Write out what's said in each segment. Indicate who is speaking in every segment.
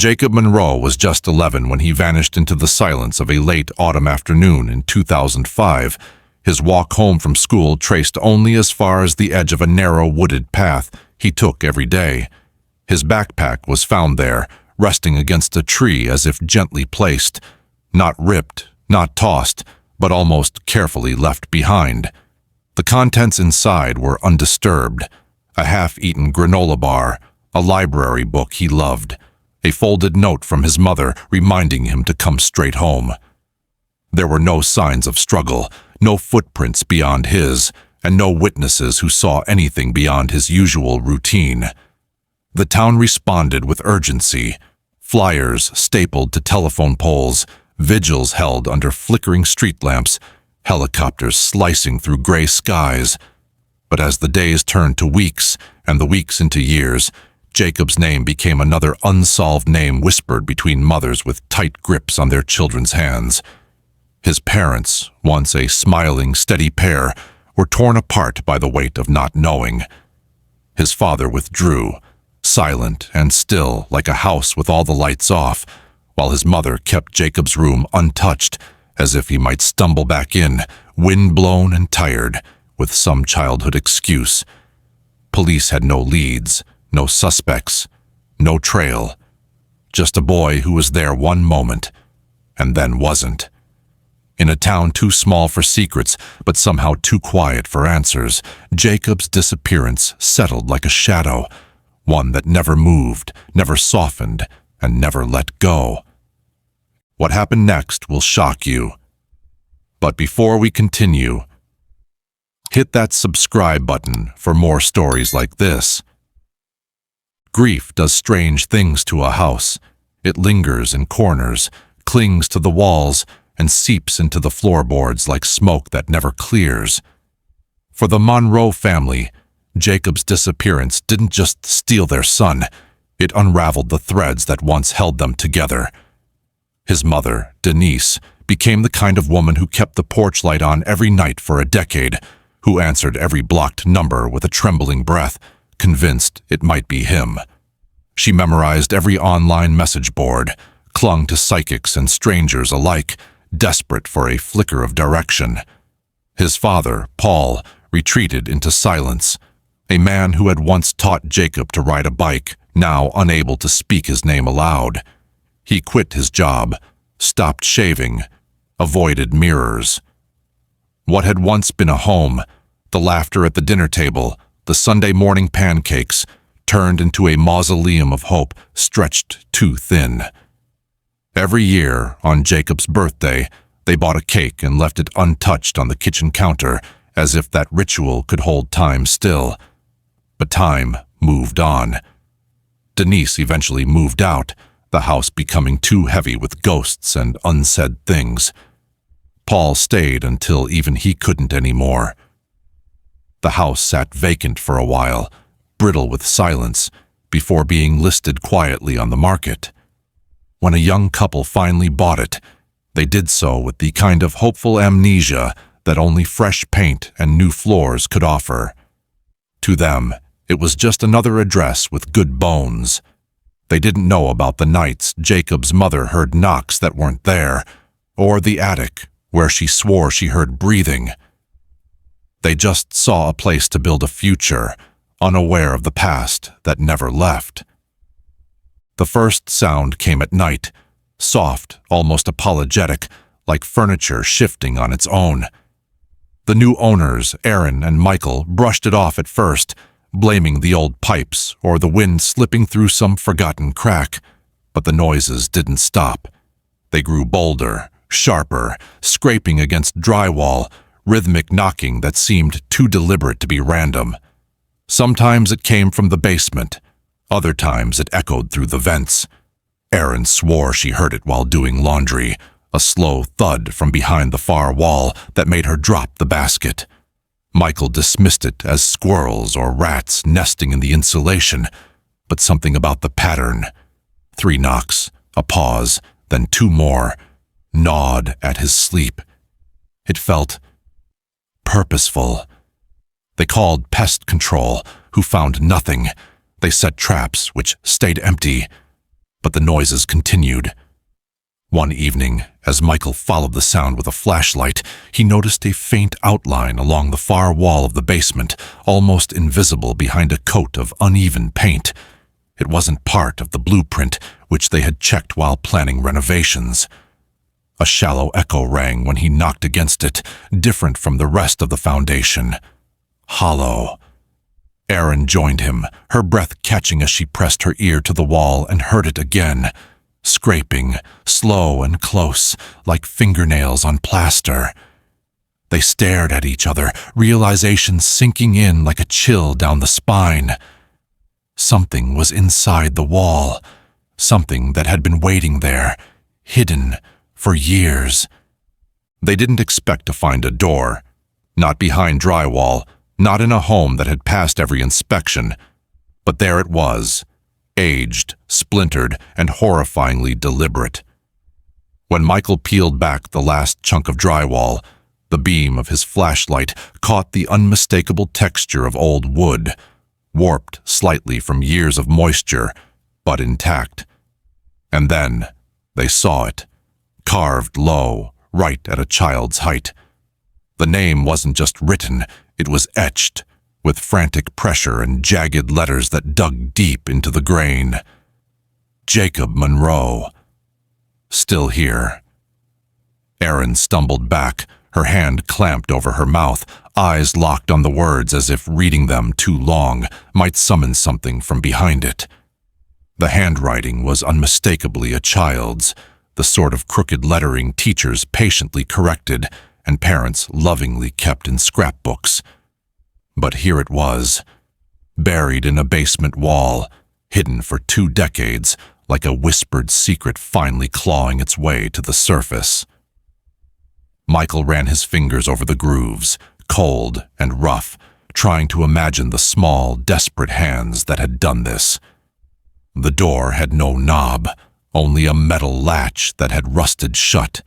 Speaker 1: Jacob Monroe was just 11 when he vanished into the silence of a late autumn afternoon in 2005, his walk home from school traced only as far as the edge of a narrow wooded path he took every day. His backpack was found there, resting against a tree as if gently placed, not ripped, not tossed, but almost carefully left behind. The contents inside were undisturbed: a half-eaten granola bar, a library book he loved, a folded note from his mother reminding him to come straight home. There were no signs of struggle, no footprints beyond his, and no witnesses who saw anything beyond his usual routine. The town responded with urgency: flyers stapled to telephone poles, vigils held under flickering street lamps, helicopters slicing through gray skies. But as the days turned to weeks, and the weeks into years, Jacob's name became another unsolved name whispered between mothers with tight grips on their children's hands. His parents, once a smiling, steady pair, were torn apart by the weight of not knowing. His father withdrew, silent and still like a house with all the lights off, while his mother kept Jacob's room untouched, as if he might stumble back in, wind-blown and tired, with some childhood excuse. Police had no leads, no suspects, no trail. Just a boy who was there one moment, and then wasn't. In a town too small for secrets, but somehow too quiet for answers, Jacob's disappearance settled like a shadow, one that never moved, never softened, and never let go. What happened next will shock you. But before we continue, hit that subscribe button for more stories like this. Grief does strange things to a house. It lingers in corners, clings to the walls, and seeps into the floorboards like smoke that never clears. For the Monroe family, Jacob's disappearance didn't just steal their son, it unraveled the threads that once held them together. His mother, Denise, became the kind of woman who kept the porch light on every night for a decade, who answered every blocked number with a trembling breath, convinced it might be him. She memorized every online message board, clung to psychics and strangers alike, desperate for a flicker of direction. His father, Paul, retreated into silence, a man who had once taught Jacob to ride a bike, now unable to speak his name aloud. He quit his job, stopped shaving, avoided mirrors. What had once been a home, the laughter at the dinner table, the Sunday morning pancakes, turned into a mausoleum of hope stretched too thin. Every year, on Jacob's birthday, they bought a cake and left it untouched on the kitchen counter, as if that ritual could hold time still. But time moved on. Denise eventually moved out, the house becoming too heavy with ghosts and unsaid things. Paul stayed until even he couldn't anymore. The house sat vacant for a while, brittle with silence, before being listed quietly on the market. When a young couple finally bought it, they did so with the kind of hopeful amnesia that only fresh paint and new floors could offer. To them, it was just another address with good bones. They didn't know about the nights Jacob's mother heard knocks that weren't there, or the attic where she swore she heard breathing. They just saw a place to build a future, unaware of the past that never left. The first sound came at night, soft, almost apologetic, like furniture shifting on its own. The new owners, Aaron and Michael, brushed it off at first, blaming the old pipes or the wind slipping through some forgotten crack, but the noises didn't stop. They grew bolder, sharper, scraping against drywall, rhythmic knocking that seemed too deliberate to be random. Sometimes it came from the basement, other times it echoed through the vents. Aaron swore she heard it while doing laundry, a slow thud from behind the far wall that made her drop the basket. Michael dismissed it as squirrels or rats nesting in the insulation, but something about the pattern. 3 knocks, a pause, then 2 more, gnawed at his sleep. It felt purposeful. They called pest control, who found nothing. They set traps, which stayed empty. but the noises continued. One evening, as Michael followed the sound with a flashlight, he noticed a faint outline along the far wall of the basement, almost invisible behind a coat of uneven paint. It wasn't part of the blueprint, which they had checked while planning renovations. A shallow echo rang when he knocked against it, different from the rest of the foundation. Hollow. Erin joined him, her breath catching as she pressed her ear to the wall and heard it again. Scraping, slow and close, like fingernails on plaster. They stared at each other, realization sinking in like a chill down the spine. Something was inside the wall, something that had been waiting there, hidden for years. They didn't expect to find a door, not behind drywall, not in a home that had passed every inspection, but there it was. Aged, splintered, and horrifyingly deliberate. When Michael peeled back the last chunk of drywall, the beam of his flashlight caught the unmistakable texture of old wood, warped slightly from years of moisture, but intact. And then they saw it, carved low, right at a child's height. The name wasn't just written, it was etched, with frantic pressure and jagged letters that dug deep into the grain. Jacob Monroe. Still here. Erin stumbled back, her hand clamped over her mouth, eyes locked on the words as if reading them too long might summon something from behind it. The handwriting was unmistakably a child's, the sort of crooked lettering teachers patiently corrected and parents lovingly kept in scrapbooks. But here it was, buried in a basement wall, hidden for 2 decades, like a whispered secret finally clawing its way to the surface. Michael ran his fingers over the grooves, cold and rough, trying to imagine the small, desperate hands that had done this. The door had no knob, only a metal latch that had rusted shut.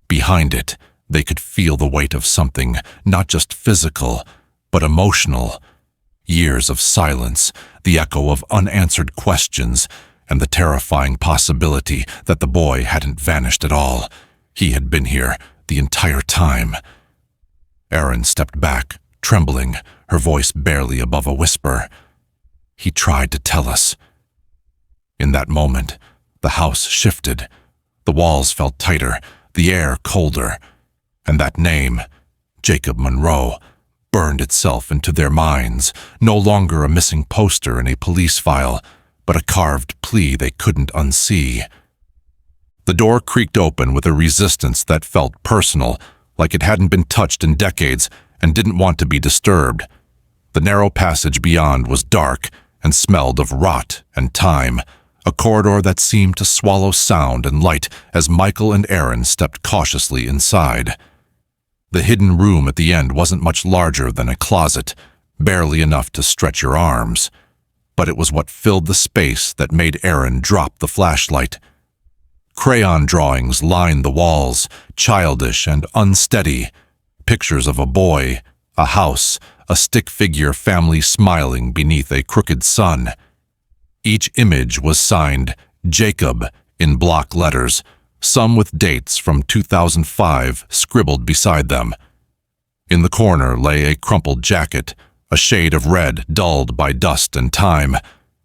Speaker 1: Behind it, they could feel the weight of something, not just physical, but emotional. Years of silence, the echo of unanswered questions, and the terrifying possibility that the boy hadn't vanished at all. He had been here the entire time. Erin stepped back, trembling, her voice barely above a whisper. He tried to tell us. In that moment, the house shifted. The walls felt tighter, the air colder, and that name, Jacob Monroe, burned itself into their minds, no longer a missing poster in a police file, but a carved plea they couldn't unsee. The door creaked open with a resistance that felt personal, like it hadn't been touched in decades and didn't want to be disturbed. The narrow passage beyond was dark and smelled of rot and time, a corridor that seemed to swallow sound and light as Michael and Erin stepped cautiously inside. The hidden room at the end wasn't much larger than a closet, barely enough to stretch your arms. But it was what filled the space that made Erin drop the flashlight. Crayon drawings lined the walls, childish and unsteady. Pictures of a boy, a house, a stick figure family smiling beneath a crooked sun. Each image was signed Jacob in block letters, some with dates from 2005 scribbled beside them. In the corner lay a crumpled jacket, a shade of red dulled by dust and time,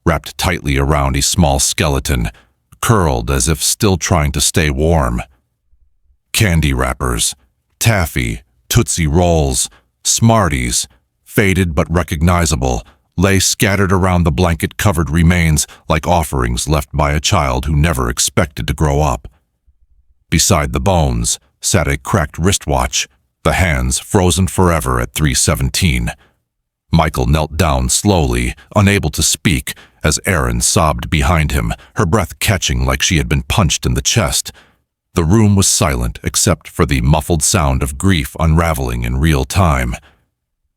Speaker 1: wrapped tightly around a small skeleton, curled as if still trying to stay warm. Candy wrappers, taffy, Tootsie Rolls, Smarties, faded but recognizable, lay scattered around the blanket-covered remains like offerings left by a child who never expected to grow up. Beside the bones sat a cracked wristwatch, the hands frozen forever at 3:17. Michael knelt down slowly, unable to speak, as Erin sobbed behind him, her breath catching like she had been punched in the chest. The room was silent except for the muffled sound of grief unraveling in real time.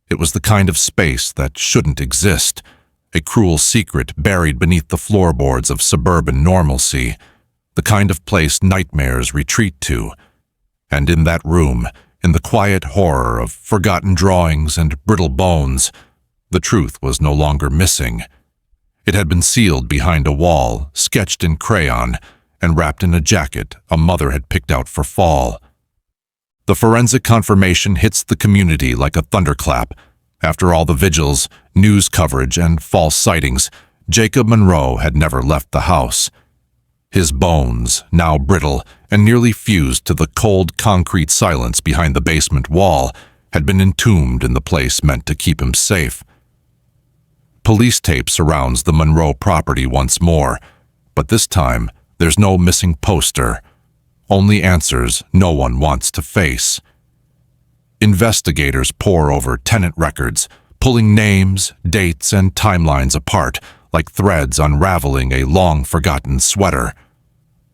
Speaker 1: It was the kind of space that shouldn't exist, a cruel secret buried beneath the floorboards of suburban normalcy, the kind of place nightmares retreat to. And in that room, in the quiet horror of forgotten drawings and brittle bones, the truth was no longer missing. It had been sealed behind a wall, sketched in crayon, and wrapped in a jacket a mother had picked out for fall. The forensic confirmation hits the community like a thunderclap. After all the vigils, news coverage, and false sightings, Jacob Monroe had never left the house. His bones, now brittle and nearly fused to the cold concrete silence behind the basement wall, had been entombed in the place meant to keep him safe. Police tape surrounds the Monroe property once more, but this time there's no missing poster, only answers no one wants to face. Investigators pore over tenant records, pulling names, dates, and timelines apart like threads unraveling a long-forgotten sweater.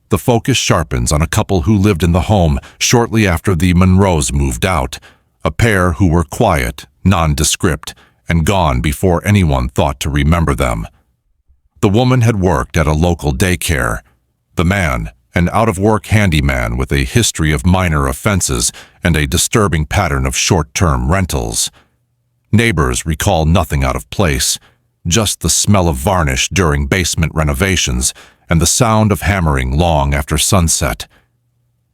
Speaker 1: The focus sharpens on a couple who lived in the home shortly after the Monroes moved out, a pair who were quiet, nondescript, and gone before anyone thought to remember them. The woman had worked at a local daycare. The man, an out-of-work handyman with a history of minor offenses and a disturbing pattern of short-term rentals. Neighbors recall nothing out of place, just the smell of varnish during basement renovations and the sound of hammering long after sunset.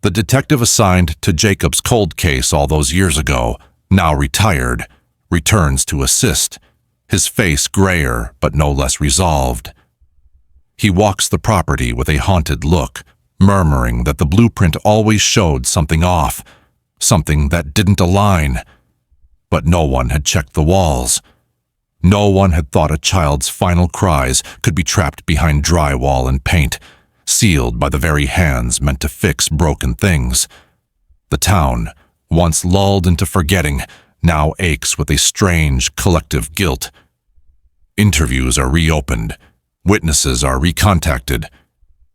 Speaker 1: The detective assigned to Jacob's cold case all those years ago, now retired, returns to assist, his face grayer but no less resolved. He walks the property with a haunted look, murmuring that the blueprint always showed something off, something that didn't align. But no one had checked the walls. No one had thought a child's final cries could be trapped behind drywall and paint, sealed by the very hands meant to fix broken things. The town, once lulled into forgetting, now aches with a strange collective guilt. Interviews are reopened, witnesses are recontacted,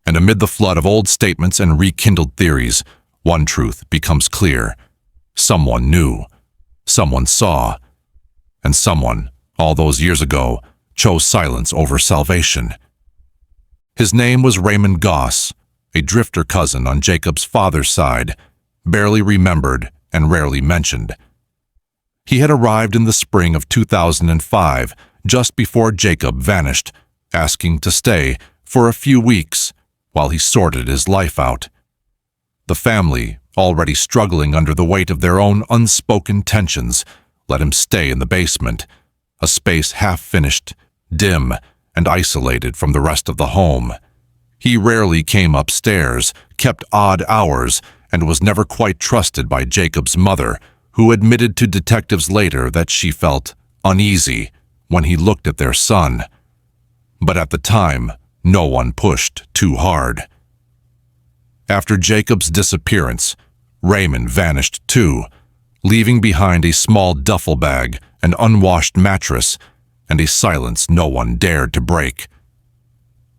Speaker 1: and amid the flood of old statements and rekindled theories, one truth becomes clear. Someone knew, someone saw, and someone, all those years ago, chose silence over salvation. His name was Raymond Goss, a drifter cousin on Jacob's father's side, barely remembered and rarely mentioned. He had arrived in the spring of 2005, just before Jacob vanished, asking to stay for a few weeks while he sorted his life out. The family, already struggling under the weight of their own unspoken tensions, let him stay in the basement, a space half-finished, dim, and isolated from the rest of the home. He rarely came upstairs, kept odd hours, and was never quite trusted by Jacob's mother, who admitted to detectives later that she felt uneasy when he looked at their son. But at the time, no one pushed too hard. After Jacob's disappearance, Raymond vanished too, leaving behind a small duffel bag, an unwashed mattress, and a silence no one dared to break.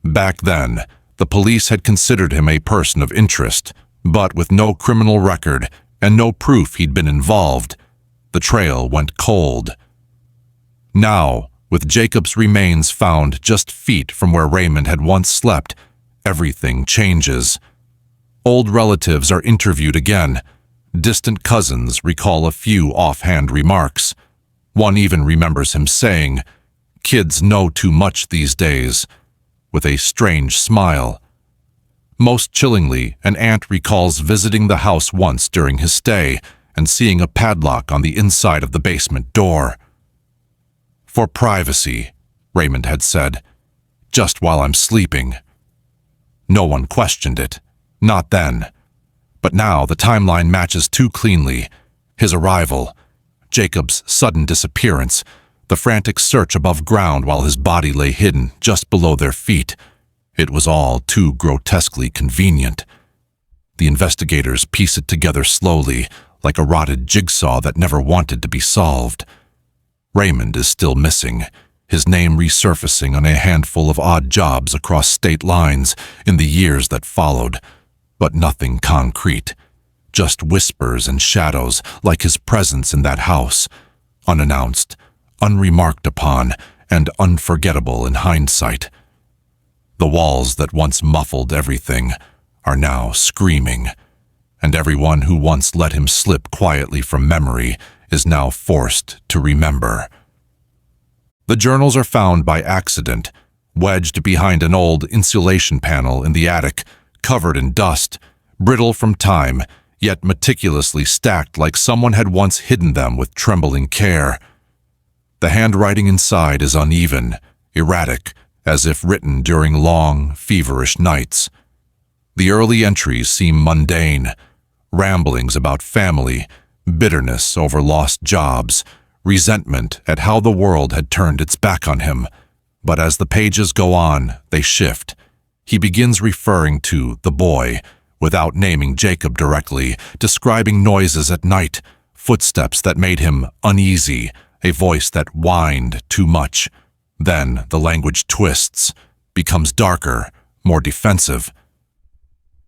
Speaker 1: Back then, the police had considered him a person of interest, but with no criminal record and no proof he'd been involved, the trail went cold. Now, with Jacob's remains found just feet from where Raymond had once slept, everything changes. Old relatives are interviewed again. Distant cousins recall a few offhand remarks. One even remembers him saying, "Kids know too much these days," with a strange smile. Most chillingly, an aunt recalls visiting the house once during his stay and seeing a padlock on the inside of the basement door. "For privacy," Raymond had said, "just while I'm sleeping." No one questioned it, not then. But now the timeline matches too cleanly. His arrival, Jacob's sudden disappearance, the frantic search above ground while his body lay hidden just below their feet. It was all too grotesquely convenient. The investigators piece it together slowly, like a rotted jigsaw that never wanted to be solved. Raymond is still missing, his name resurfacing on a handful of odd jobs across state lines in the years that followed, but nothing concrete, just whispers and shadows like his presence in that house, unannounced, unremarked upon, and unforgettable in hindsight. The walls that once muffled everything are now screaming, and everyone who once let him slip quietly from memory is now forced to remember. The journals are found by accident, wedged behind an old insulation panel in the attic, covered in dust, brittle from time, yet meticulously stacked like someone had once hidden them with trembling care. The handwriting inside is uneven, erratic, as if written during long, feverish nights. The early entries seem mundane, ramblings about family, bitterness over lost jobs, resentment at how the world had turned its back on him. But as the pages go on, they shift. He begins referring to the boy, without naming Jacob directly, describing noises at night, footsteps that made him uneasy, a voice that whined too much. Then the language twists, becomes darker, more defensive.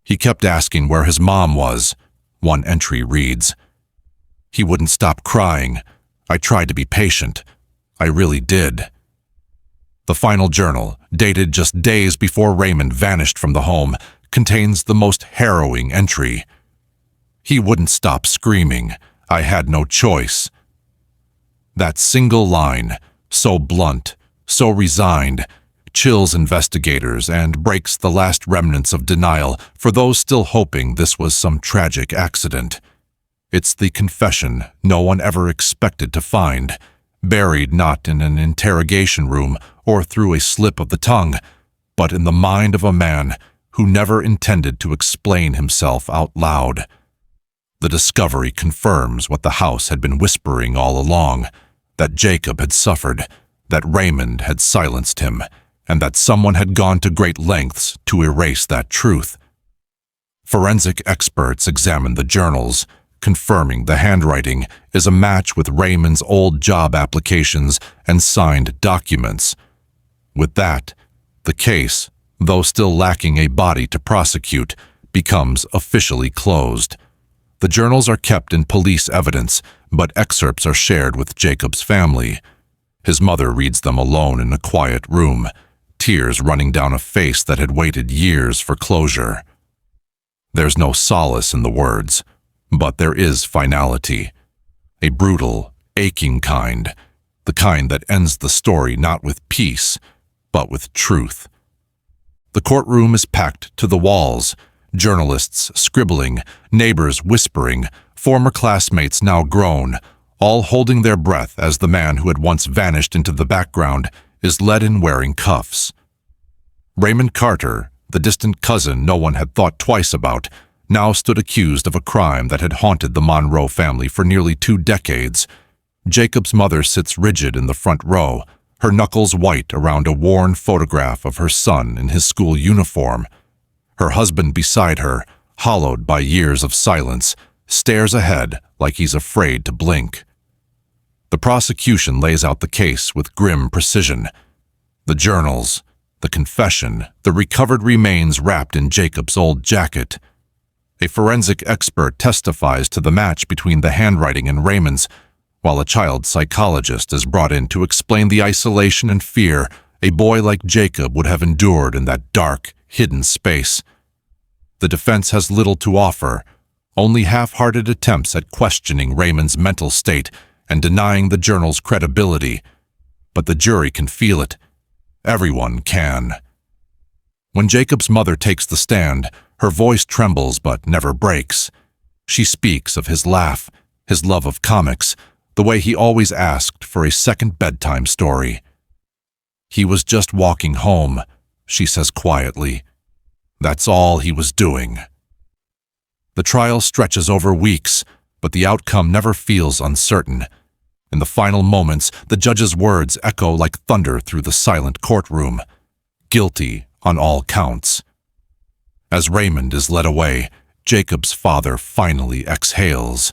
Speaker 1: He kept asking where his mom was. One entry reads, "He wouldn't stop crying. I tried to be patient. I really did." The final journal, dated just days before Raymond vanished from the home, contains the most harrowing entry. "He wouldn't stop screaming. I had no choice." That single line, so blunt, so resigned, chills investigators and breaks the last remnants of denial for those still hoping this was some tragic accident. It's the confession no one ever expected to find, buried not in an interrogation room or through a slip of the tongue, but in the mind of a man who never intended to explain himself out loud. The discovery confirms what the house had been whispering all along, that Jacob had suffered, that Raymond had silenced him, and that someone had gone to great lengths to erase that truth. Forensic experts examined the journals, confirming the handwriting is a match with Raymond's old job applications and signed documents. With that, the case, though still lacking a body to prosecute, becomes officially closed. The journals are kept in police evidence, but excerpts are shared with Jacob's family. His mother reads them alone in a quiet room, tears running down a face that had waited years for closure. There's no solace in the words, but there is finality. A brutal, aching kind, the kind that ends the story not with peace, but with truth. The courtroom is packed to the walls, journalists scribbling, neighbors whispering, former classmates now grown, all holding their breath as the man who had once vanished into the background is led in wearing cuffs. Raymond Carter, the distant cousin no one had thought twice about, now stood accused of a crime that had haunted the Monroe family for nearly 2 decades. Jacob's mother sits rigid in the front row, her knuckles white around a worn photograph of her son in his school uniform. Her husband beside her, hollowed by years of silence, stares ahead like he's afraid to blink. The prosecution lays out the case with grim precision. The journals, the confession, the recovered remains wrapped in Jacob's old jacket. A forensic expert testifies to the match between the handwriting and Raymond's, while a child psychologist is brought in to explain the isolation and fear a boy like Jacob would have endured in that dark, hidden space. The defense has little to offer, only half-hearted attempts at questioning Raymond's mental state and denying the journal's credibility. But the jury can feel it. Everyone can. When Jacob's mother takes the stand, her voice trembles but never breaks. She speaks of his laugh, his love of comics, the way he always asked for a second bedtime story. "He was just walking home," she says quietly. "That's all he was doing." The trial stretches over weeks, but the outcome never feels uncertain. In the final moments, the judge's words echo like thunder through the silent courtroom. Guilty on all counts. As Raymond is led away, Jacob's father finally exhales,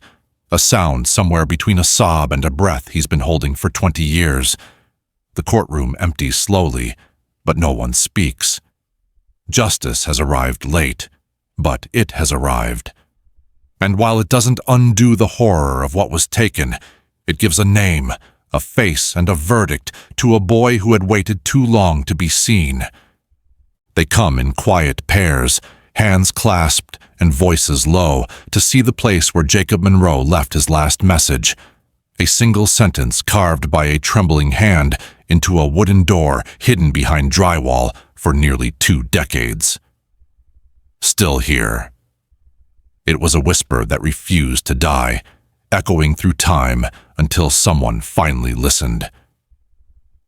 Speaker 1: a sound somewhere between a sob and a breath he's been holding for 20 years. The courtroom empties slowly, but no one speaks. Justice has arrived late, but it has arrived. And while it doesn't undo the horror of what was taken, it gives a name, a face, and a verdict to a boy who had waited too long to be seen. They come in quiet pairs, hands clasped and voices low, to see the place where Jacob Monroe left his last message. A single sentence carved by a trembling hand into a wooden door hidden behind drywall for nearly 2 decades. Still here. It was a whisper that refused to die, echoing through time until someone finally listened.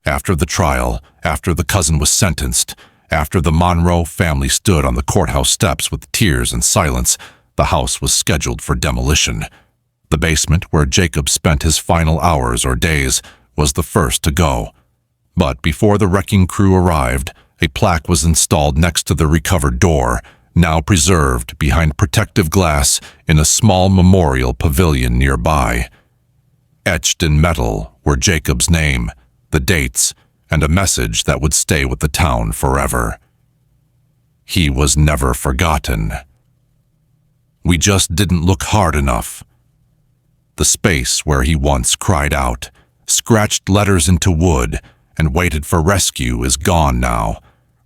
Speaker 1: After the trial, after the cousin was sentenced, after the Monroe family stood on the courthouse steps with tears and silence, the house was scheduled for demolition. The basement, where Jacob spent his final hours or days, was the first to go. But before the wrecking crew arrived, a plaque was installed next to the recovered door, now preserved behind protective glass in a small memorial pavilion nearby. Etched in metal were Jacob's name, the dates, and a message that would stay with the town forever. He was never forgotten. We just didn't look hard enough. The space where he once cried out, scratched letters into wood, and waited for rescue is gone now,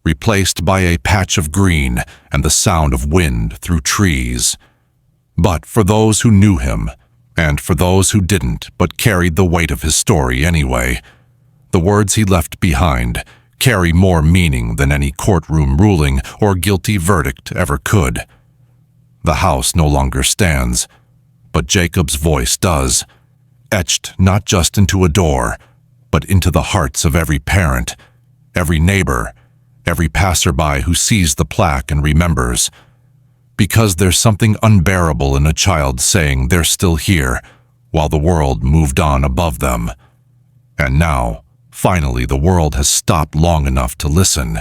Speaker 1: replaced by a patch of green and the sound of wind through trees. But for those who knew him, and for those who didn't but carried the weight of his story anyway, the words he left behind carry more meaning than any courtroom ruling or guilty verdict ever could. The house no longer stands, but Jacob's voice does, etched not just into a door, but into the hearts of every parent, every neighbor, every passerby who sees the plaque and remembers. Because there's something unbearable in a child saying they're still here, while the world moved on above them. And now, finally, the world has stopped long enough to listen.